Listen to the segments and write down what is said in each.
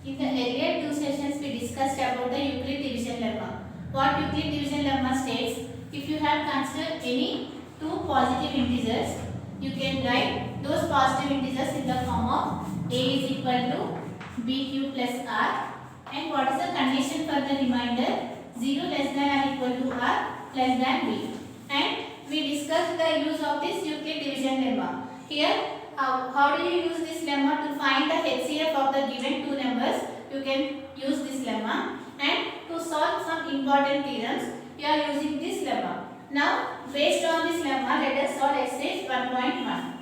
In the earlier two sessions, we discussed about the Euclid division lemma. What Euclid division lemma states: if you have considered any two positive integers, you can write those positive integers in the form of a is equal to bq plus r. And what is the condition for the remainder? 0 less than or equal to r less than b. And we discussed the use of this Euclid division lemma. Here, how do you use this lemma to find the HCF of the given two numbers? You can use this lemma, and to solve some important theorems, you are using this lemma. Now, based on this lemma, let us solve exercise 1.1.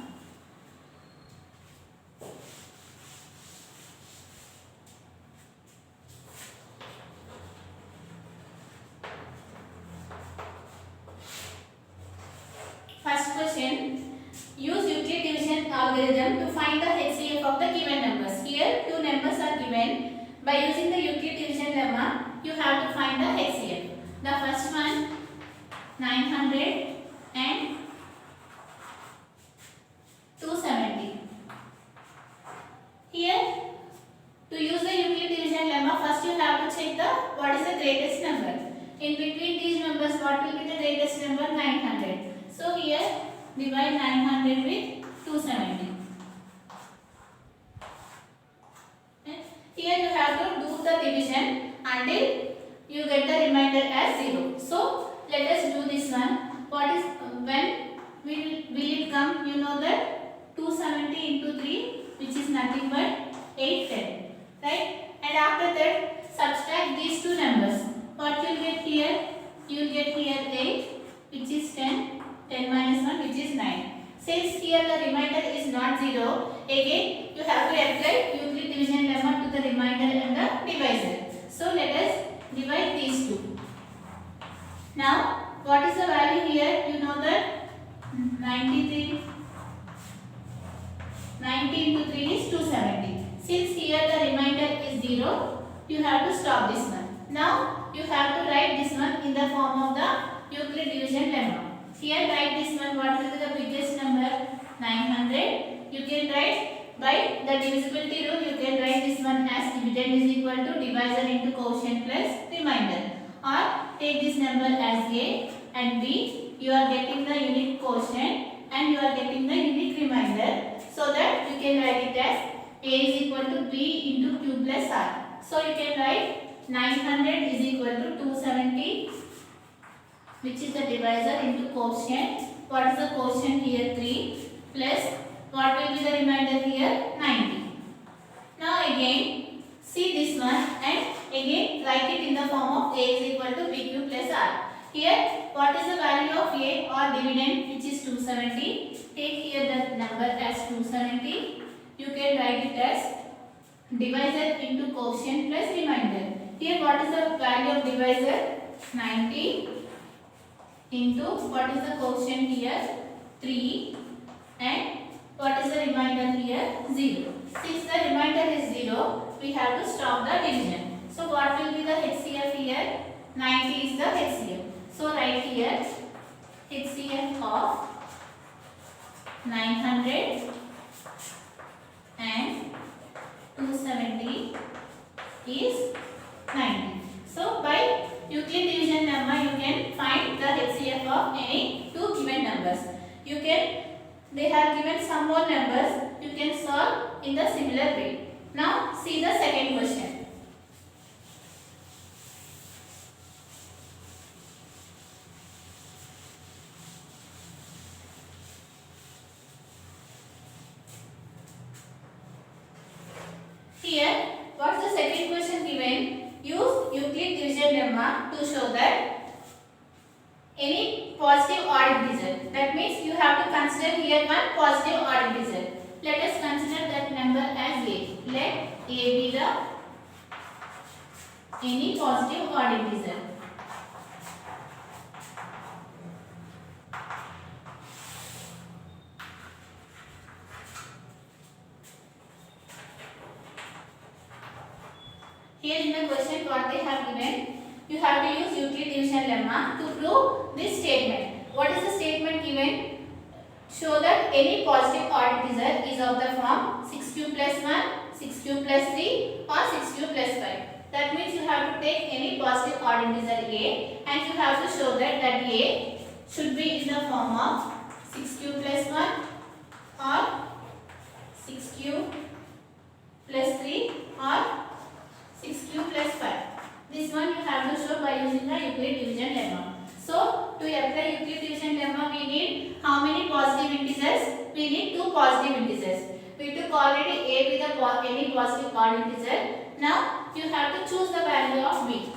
First question. Use Euclid division algorithm to find the HCF of the given numbers. Here, two numbers are given. By using the Euclid division lemma, you have to find the HCF. The first one, 900 and 270. Here, to use the Euclid division lemma, first you have to check the what is the greatest number. In between these numbers, what will be the greatest number? 900. So here, divide 900 with 270. Here you have to do the division until you get the remainder as 0. So let us do this one. What is when will it come? You know that 270 into 3, which is nothing but 810, right? And after that, subtract these two numbers. What you will get here? You will get here 8, which is 10. 10 minus 1, which is 9. Since here the remainder is not 0, again you have to apply Euclid division lemma to the remainder and the divisor. So let us divide these two. Now, what is the value here? You know that 93. 90 into 3 is 270. Since here the remainder is 0, you have to stop this one. Now, you have to write this one in the form of the Euclid division lemma. Here write this one, what will be the biggest number? 900. You can write by the divisibility rule, you can write this one as dividend is equal to divisor into quotient plus remainder. Or take this number as A and B, you are getting the unique quotient and you are getting the unique remainder. So that you can write it as A is equal to B into Q plus R. So you can write 900 is equal to 270, which is the divisor into quotient. What is the quotient here? 3 plus what will be the remainder here? 90. Now again see this one and again write it in the form of A is equal to BQ plus R. Here what is the value of A or dividend, which is 270. Take here the number as 270. You can write it as divisor into quotient plus remainder. Here what is the value of divisor? 90. Into what is the quotient here? 3, and what is the remainder here? 0. Since the remainder is 0, we have to stop the division. So what will be the HCF here? 90 is the HCF. So write here HCF of 900 and 270 is 90. So by Euclid division lemma, you can find the HCF of any two given numbers. They have given some more numbers, you can solve in the similar way. Now see the second question. Here, what's the second question given? Use Euclid division lemma to show that any positive odd integer. That means you have to consider here one positive odd integer. Let us consider that number as A. Let A be the any positive odd integer. Here in the question what they have given, you have to use Euclid division lemma to prove this statement. What is the statement given? Show that any positive odd integer is of the form 16 cube plus 1, 6 cube plus 3 or 6 cube plus 5. That means you have to take any positive odd integer a and you have to show that a should be in the form of 6 cube plus 1 or 6 cube plus 3 or 6 cube plus 5. This one you have to show by using the Euclid division lemma. So to apply Euclid division lemma we need how many positive integers? We need 2 positive integers. We took already a with any positive odd integer. Now you have to choose the value of b.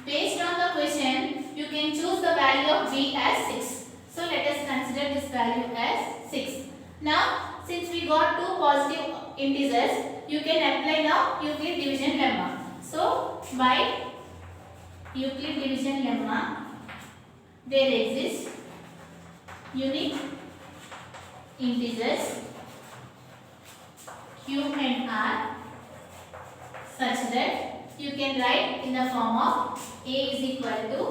Based on the question, you can choose the value of b as 6. So let us consider this value as 6. Now since we got 2 positive integers, you can apply now Euclid division lemma. So by Euclid division lemma, there exists unique integers q and r such that you can write in the form of a is equal to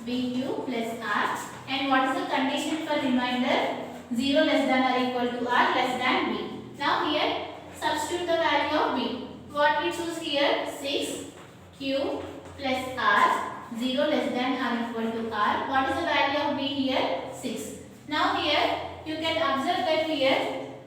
bq plus r, and what is the condition for remainder? 0 less than or equal to r less than b. Now here substitute the value of b. What we choose here? 6q plus r, 0 less than or equal to r. What is the value of b here? 6. Now here you can observe that here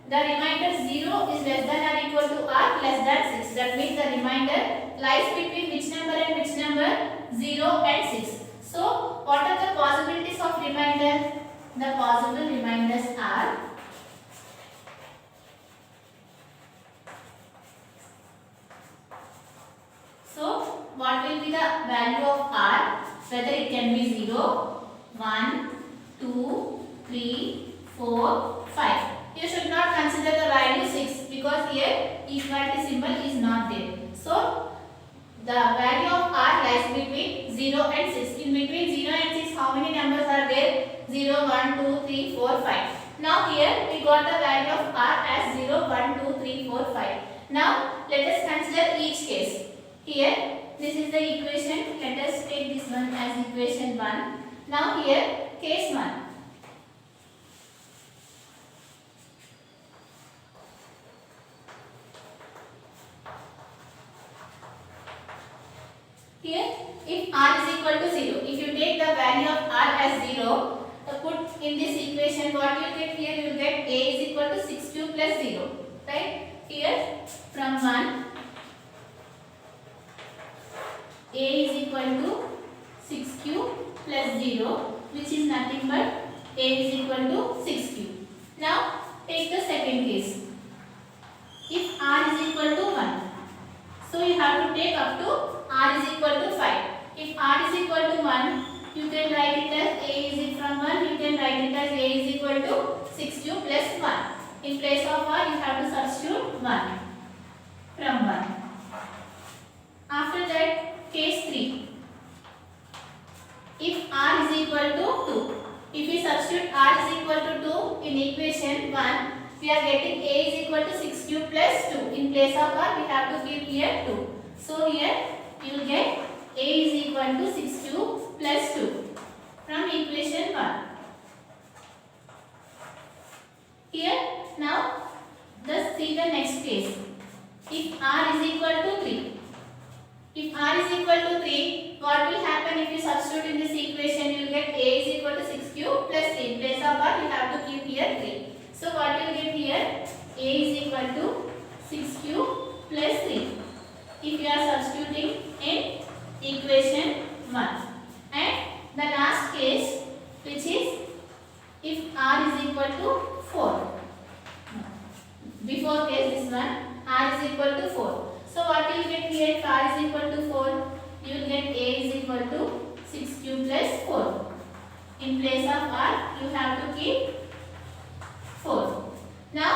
the remainder 0 is less than or equal to r less than 6. That means the remainder lies between which number and which number? 0 and 6. So what are the possibilities of remainder? The possible remainders are what will be the value of r? Whether it can be 0, 1, 2, 3, 4, 5. You should not consider the value 6 because here equality symbol is not there. So the value of r lies between 0 and 6. In between 0 and 6, how many numbers are there? 0, 1, 2, 3, 4, 5. Now here we got the value of r as 0, 1, 2, 3, 4, 5. Now let us consider each case. Here this is the equation. Let us take this one as equation 1. Now here case 1. Here if r is equal to 0, if you take the value of r as 0, put in this equation, what you get here? You will get a is equal to 6 cube plus 0. Right? Here from 1, a is equal to 6 cube plus 0, which is nothing but a is equal to 6 cube. Now take the second case. If r is equal to 1, so you have to take up to r is equal to 5. If r is equal to 1, you can write it as a is equal from 1, you can write it as a is equal to 6 cube plus 1. In place of r, you have to substitute 1 from 1. After that, case 3. If r is equal to 2, if we substitute r is equal to 2 in equation 1, we are getting a is equal to 6 cube plus 2. In place of r, we have to give here 2. So here you will get a is equal to 6 cube plus 2 from equation 1. Here now just see the next case. If r is equal to 3. If r is equal to 3, what will happen if you substitute in this equation? You will get a is equal to 6 cube plus 3. In place of r, you have to keep here 3. So what you will get here? A is equal to 6 cube plus 3. If you are substituting in equation 1. And the last case, which is if r is equal to 4. Before case this one, r is equal to 4. So what you will get here? If r is equal to 4, you will get a is equal to 6 cube plus 4. In place of r, you have to keep 4. Now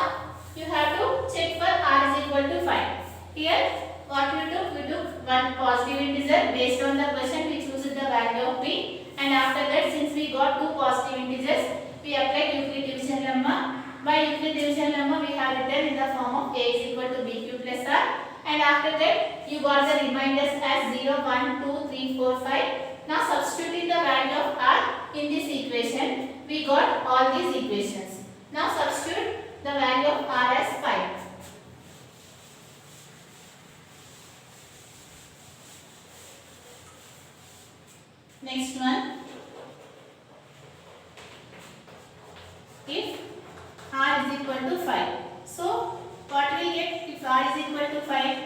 you have to check for r is equal to 5. Here what we took? We took one positive integer. Based on the question, we choose the value of b. And after that, since we got two positive integers, we applied Euclid division lemma. By Euclid division lemma, we have written in the form of a is equal to bq plus r. And after that, you got the remainders as 0, 1, 2, 3, 4, 5. Now substituting the value of r in this equation, we got all these equations. Now substitute the value of r as 5. Next one, if r is equal to 5. So what we get if r is equal to 5?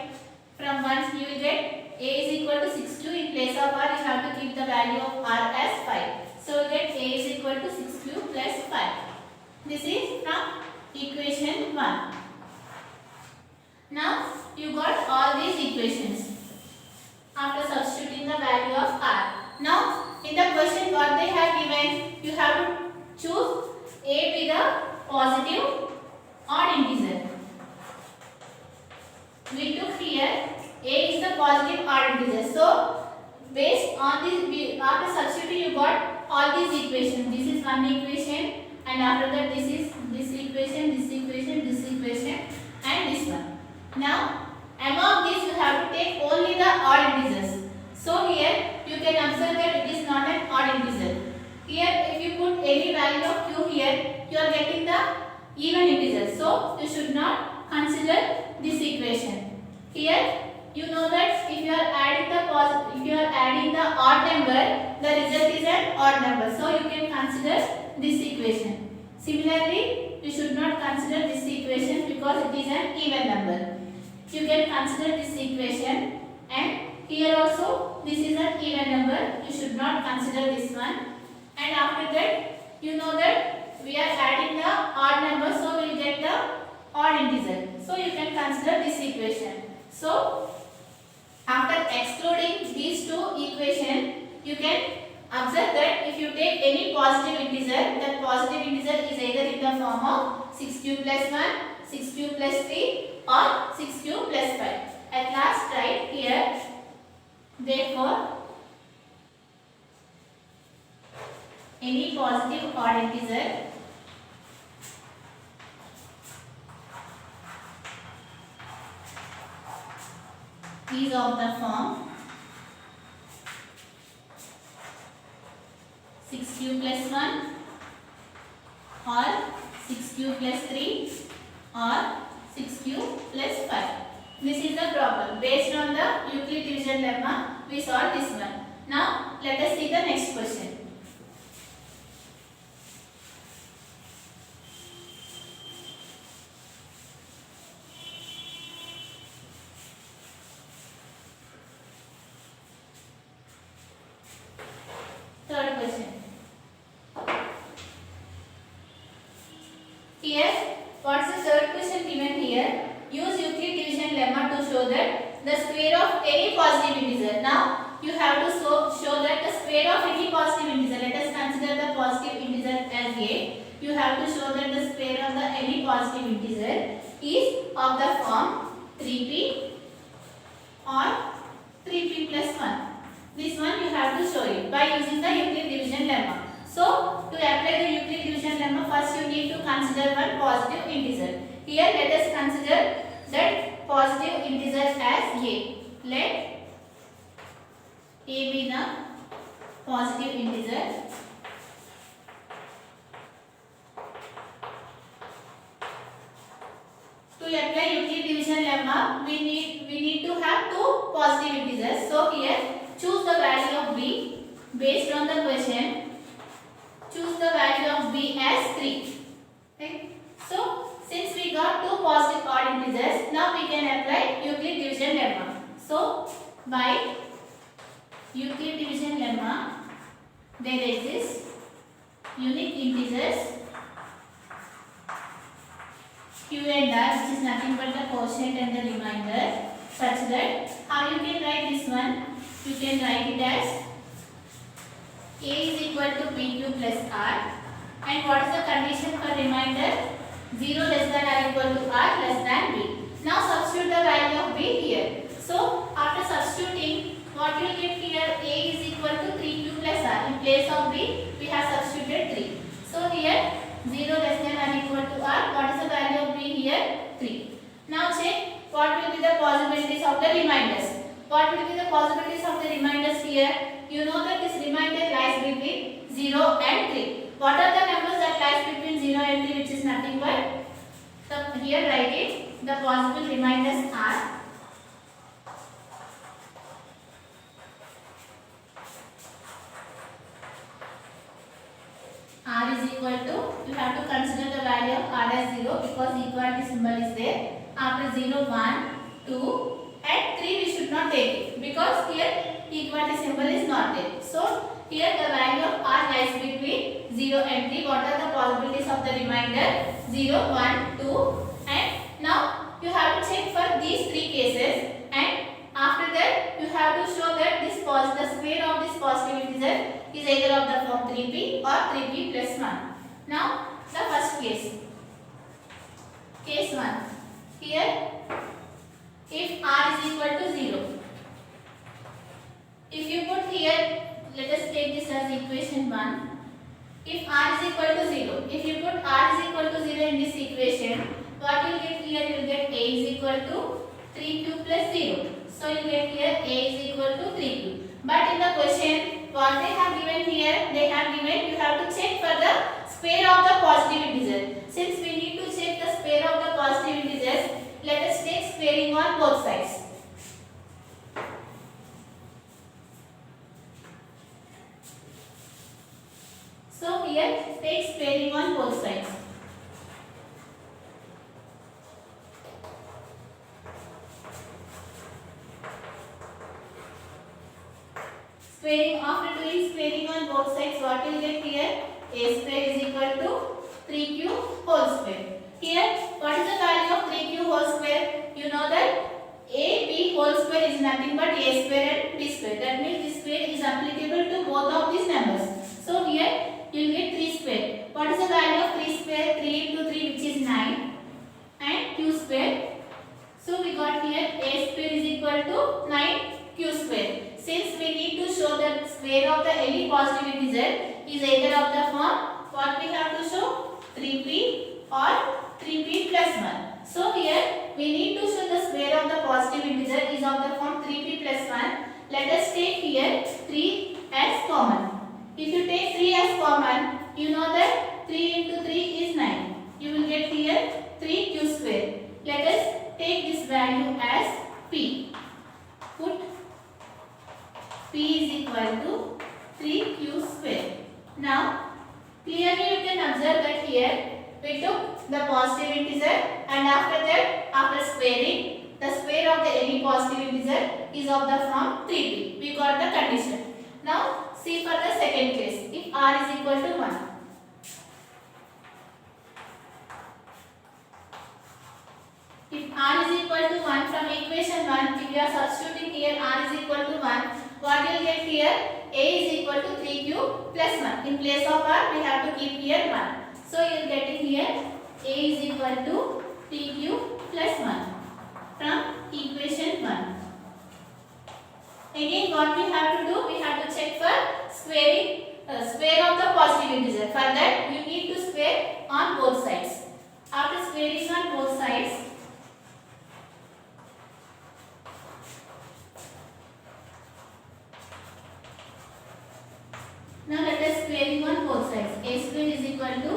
From 1 you will get a is equal to 6 cube. In place of r you have to keep the value of r as 5. So we get a is equal to 6 cube plus 5. This is from equation 1. Now you got all these equations after substituting the value of r. Now in the question what they have given, you have to choose a with a positive odd integer. We took here a is the positive odd integer. So based on this, after substituting you got all these equations. This is one equation, and after that this is this equation, this equation, this equation, and this one. Now among these you have to take only the odd integers. So here you can observe that it is not an odd integer. Here if you put any value of q here, you are getting the even integer. So you should not consider this equation. Here you know that if you are adding the odd number, the result is an odd number. So you can consider this equation. Similarly, you should not consider this equation because it is an even number. You can consider this equation, and here also this is an even number. You should not consider this one. And after that, you know that we are adding the odd number, so we will get the odd integer. So you can consider this equation. So after excluding these two equations, you can observe that if you take any positive integer, that positive integer is either in the form of 6 cube plus 1, 6 cube plus 3 or 6 cube plus 5. At last write here, therefore any positive odd integer is of the form 6 cube plus 1 or 6 cube plus 3 or 6 cube plus 5. This is the problem. Based on the Euclid division lemma, we solve this one. Now let us see the next question. Third question. Here, what's the third question given here? Use Euclid division lemma to show that the square of any positive integer. Now, you have to show that the square of any positive integer. Let us consider the positive integer as a. You have to show that the square of the any positive integer is of the form 3p or 3p plus 1. This one you have to show it by using the Euclid division lemma. So, to apply the Euclid division lemma, first you need to consider one positive integer. Here, let us consider that positive integer as a. Let a be the positive integer. To apply Euclid division lemma, we need to have two positive integers. So here, choose the value of b based on the question. Choose the value of b as 3. Okay. So since we got two positive odd integers, now we can apply Euclid division lemma. So by Euclid division lemma, there exists unique integers q and r, which is nothing but the quotient and the remainder, such that how you can write this one? You can write it as a is equal to pq plus r, and what is the condition for remainder? 0 less than or equal to r less than b. Now substitute the value of b here. So after substituting, what you will get here? A is equal to 3q plus r. In place of b, we have substituted 3. So here 0 less than or equal to r. What is the value of b here? 3. Now check what will be the possibilities of the remainders. What will be the possibilities of the remainders here? You know that this remainder lies between 0 and 3. What are the numbers that lies between 0 and 3, which is nothing but Here write it. The possible remainders are r is equal to, you have to consider the value of r as 0 because equality symbol is there. After 0, 1, 2 and 3 we should not take it because here equality symbol is not there. So here the value of r lies between 0 and 3. What are the possibilities of the remainder? 0, 1, 2 and now you have to check for these three cases, and after that you have to show that the square of this positive integer is either of the form 3p or 3p plus 1. Now the first case. Case 1. Here if r is equal to 0. If you put here, let us take this as equation 1. If r is equal to 0. If you put r is equal to 0 in this equation, what you will get here? You will get a is equal to 3q plus 0. So you will get here a is equal to 3q. But in the question, what they have given here, they have given you have to check for the square of the positive integer. Since we need to check the square of the positive integers, let us take squaring on both sides. So here take squaring on both sides. Squaring, after doing squaring on both sides, what you will get here? A square is equal to 3q whole square. Here, what is the value of 3q whole square? You know that ab whole square is nothing but a square and b square. That means this square is applicable to both of these numbers. So here you will get 3 square. What is the value of 3 square? 3 into 3 which is 9 and q square. So we got here a square is equal to 9q square. Since we need to show the square of the any positive integer is either of the form, what we have to show? 3p or 3p plus 1. So here we need to show the square of the positive integer is of the form 3p plus 1. Let us take here 3 as common. If you take 3 as common, you know that 3 into 3 is 9. You will get here 3q square. Let us take this value as p. Put p is equal to 3q square. Now clearly you can observe that here we took the positive integer and after that, after squaring, the square of the any positive integer is of the form 3p. We got the condition. Now see for the second case. If r is equal to 1. If r is equal to 1 from equation 1, if you are substituting here r is equal to 1, what you will get here? A is equal to 3q plus 1. In place of r, we have to keep here 1. So you are getting here a is equal to 3q plus 1 from equation 1. Again, what we have to do? We have to check for squaring, square of the positive integer. For that, you need to square on both sides. After squaring on both sides, now let us squaring on both sides. A square is equal to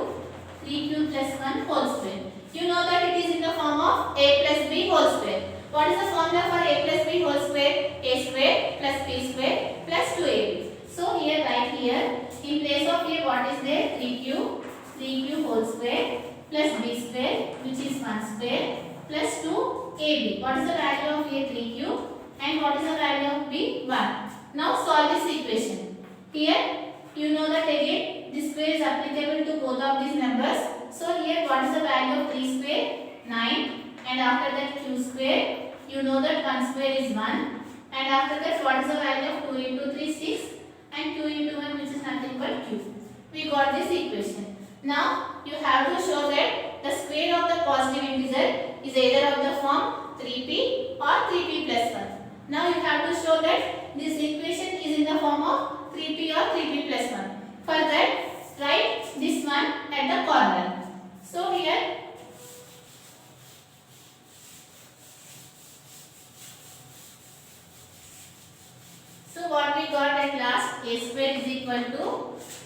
3q plus 1 whole square. You know that it is in the form of a plus b whole square. What is the formula for a plus b whole square? A square plus b square plus 2ab. So here right here, in place of a what is there? 3q whole square plus b square which is 1 square plus 2ab. What is the value of a? 3q and what is the value of b? 1. Now solve this equation. Here you know that again this square is applicable to both of these numbers. So here what is the value of 3 square? 9 and after that q square. You know that 1 square is 1 and after that what is the value of 2 into 3 6 and 2 into 1 which is nothing but q. We got this equation. Now you have to show that the square of the positive integer is either of the form 3p or 3p plus 1. Now you have to show that this equation is in the form of 3p or 3p plus 1. For that, write this one at the corner. So here what we got at last? A square is equal to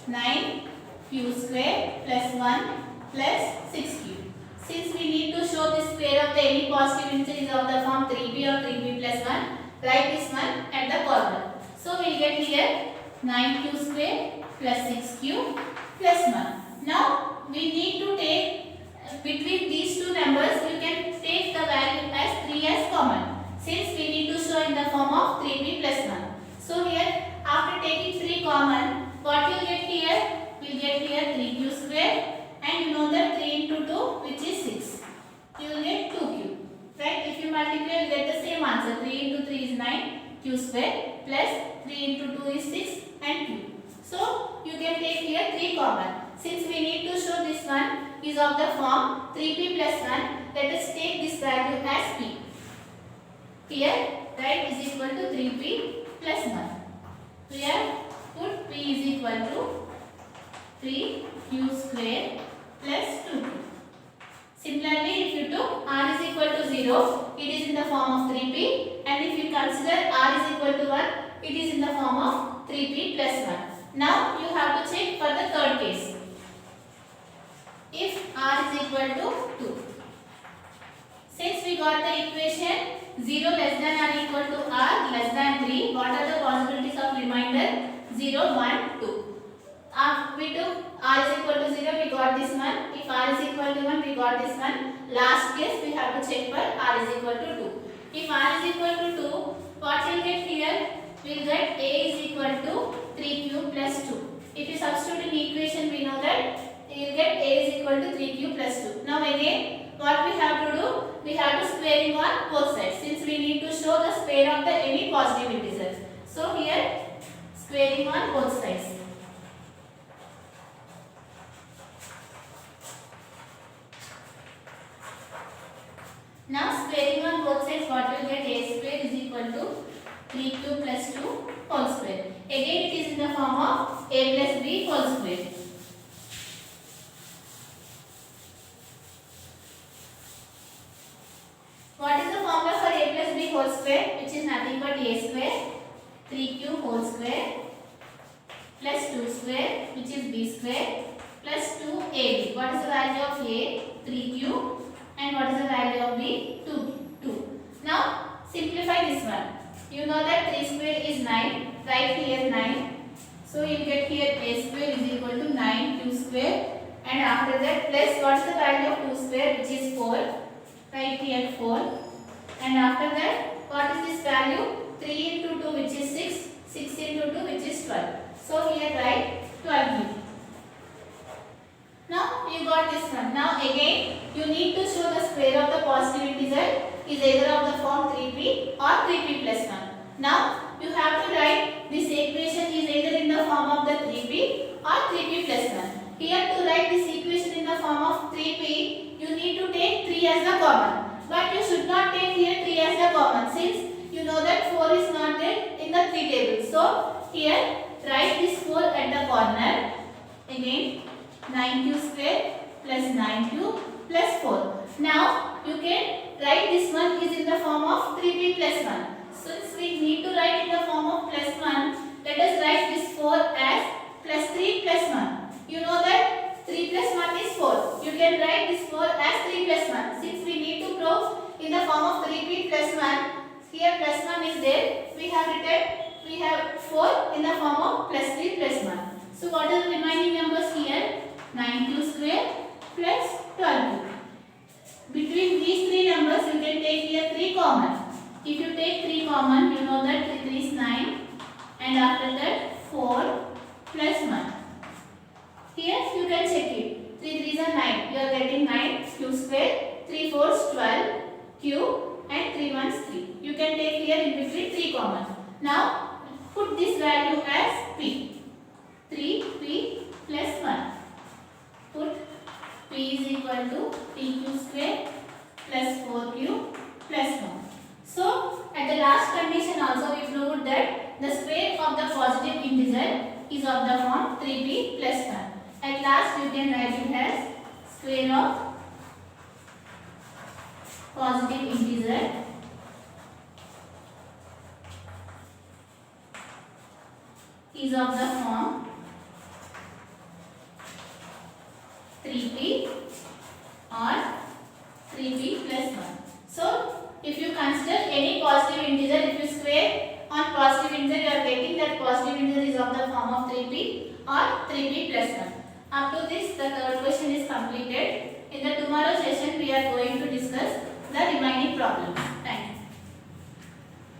9q square plus 1 plus 6q. Since we need to show the square of the any positive integer is of the form 3b or 3b plus 1. Write this one at the corner. So we'll get here 9q square plus 6q plus 1. Now we need to take between these two numbers, you can take the value as 3 as common, since we need to show in the form of 3b plus 1. So here after taking 3 common, what you get here? We'll get here 3q square, and you know that 3 into 2 which is 6. You will get 2q. Right? If you multiply, you get the same answer. 3 into 3 is 9, q square plus 3 into 2 is 6 and q. So you can take here 3 common. Since we need to show this one is of the form 3p plus 1, let us take this value as p. Here write is equal to 3p plus 1. Here put p is equal to 3q square plus 2q. Similarly, if you took r is equal to 0, it is in the form of 3p, and if you consider r is equal to 1, it is in the form of 3p plus 1. Now you have to check for the third case. If r is equal to 2. Since we got the equation 0 less than or equal to r less than 3, what are the possibilities of remainder? 0, 1, 2. We took r is equal to 0, we got this one. If r is equal to 1, we got this one. Last case, we have to check for r is equal to 2. If r is equal to 2, what we will get here? We will get a is equal to 3q plus 2. If you substitute in equation, we know that you will get a is equal to 3q plus 2. Now again, what we have to do? We have to squaring on both sides, since we need to show the square of the any positive integer. So here, squaring on both sides. Now squaring on both sides, what you will get? A square is equal to 3q plus 2 whole square. Again it is in the form of a plus b whole square. What is the formula for a plus b whole square? Which is nothing but a square 3q whole square plus 2 square, which is b square, plus 2ab. What is the value of a? 3q. And what is the value of b? 2. Now simplify this one. You know that 3 square is 9. Write here 9. So you get here a square is equal to 9q square. And after that plus what is the value of 2 square, which is 4. Write here 4. And after that what is this value? 3 into 2 which is 6. 6 into 2 which is 12. So here write 12. Now you got this one. Now again you need to show the square of the positive integer is either of the form 3p or 3p plus 1. Now you have to write this equation is either in the form of the 3p or 3p plus 1. Here to write this equation in the form of 3p, you need to take 3 as the common. But you should not take here 3 as the common, since you know that 4 is not there in the 3 table. So here write this 4 at the corner. Again 9q square plus 9q plus 4. Now you can write this one is in the form of 3p plus 1. Since we need to write in the form of plus 1, let us write this 4 as plus 3 plus 1. You know that 3 plus 1 is 4. You can write this 4 as 3 plus 1. Since we need to prove in the form of 3p plus 1, here plus 1 is there. We have 4 in the form of plus 3 plus 1. So what are the remaining numbers here? 9q square plus 12q. Between these three numbers, you can take here 3 common. If you take 3 common, you know that 3 is 9, and after that 4 plus 1. Here you can check it. 3 3s are 9. You are getting 9q square, 3 4s 12q, and 3 1s 3. You can take here in between 3 common. Now put this value as p. 3p plus 1. Put p is equal to 3q square plus 4q plus 1. So at the last condition also we proved that the square of the positive integer is of the form 3p plus 1. At last you can write it as square of positive integer is of the form 3p or 3p So if you consider any positive integer, if you square on positive integer, you are getting that positive integer is of the form of 3p or 3p plus 1. Up to this, the third question is completed. In the tomorrow session, we are going to discuss the remaining problem.